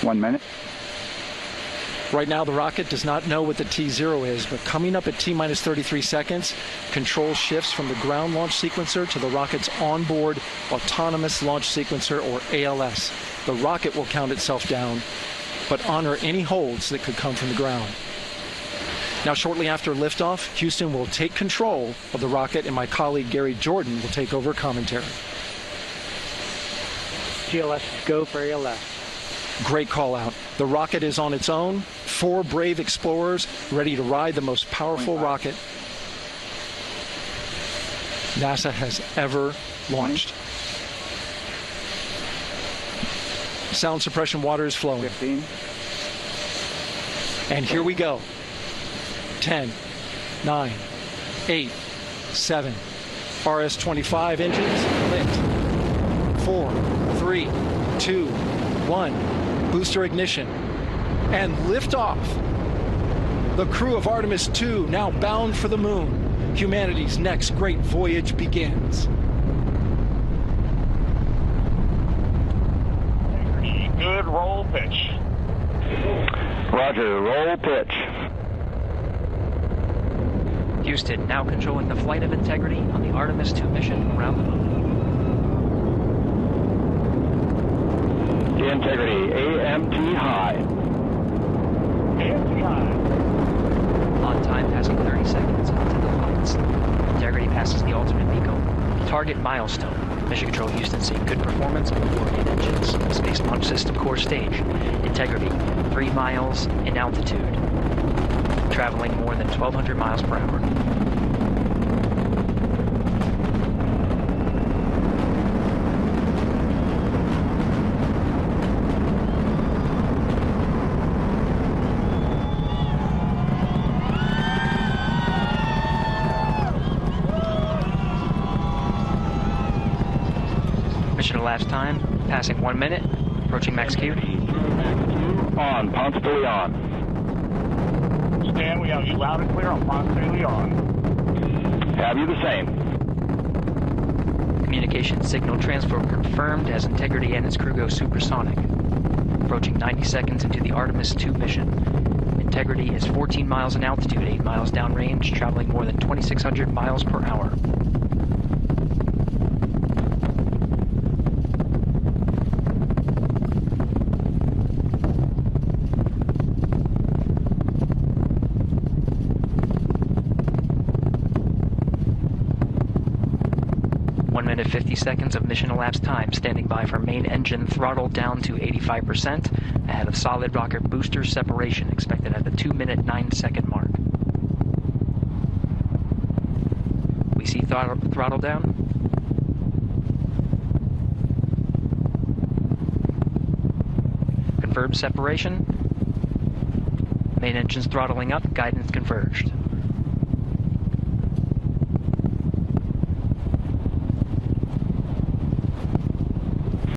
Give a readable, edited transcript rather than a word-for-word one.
1 minute. Right now, the rocket does not know what the T0 is, but coming up at T-minus 33 seconds, control shifts from the ground launch sequencer to the rocket's onboard autonomous launch sequencer, or ALS. The rocket will count itself down, but honor any holds that could come from the ground. Now, shortly after liftoff, Houston will take control of the rocket, and my colleague Gary Jordan will take over commentary. GLS, go for ALS. Great call out. The rocket is on its own. 4 brave explorers ready to ride the most powerful rocket NASA has ever launched. Sound suppression water is flowing. 15. And here we go. 10, 9, 8, 7. RS-25 engines lit. 4, 3, 2, 1. Booster ignition. And liftoff. The crew of Artemis II now bound for the moon. Humanity's next great voyage begins. Good roll pitch. Roger, roll pitch. Houston now controlling the flight of Integrity on the Artemis II mission around the moon. Integrity, AMT high. AMT high. On time, passing 30 seconds into the flights. Integrity passes the alternate MECO. Target milestone. Mission Control Houston seeing good performance on the 4 main engines. Space Launch System core stage. Integrity, 3 miles in altitude. Traveling more than 1,200 miles per hour. Mission elapsed time, passing 1 minute, approaching max Q. On, Ponce de Leon. Stan, we have you loud and clear on Ponce de Leon. Have you the same? Communication signal transfer confirmed as Integrity and its crew go supersonic. Approaching 90 seconds into the Artemis II mission. Integrity is 14 miles in altitude, 8 miles downrange, traveling more than 2,600 miles per hour. Minute 50 seconds of mission elapsed time, standing by for main engine throttle down to 85%, ahead of solid rocket booster separation expected at the 2-minute 9-second mark. We see throttle down. Confirmed separation. Main engines throttling up, guidance converged.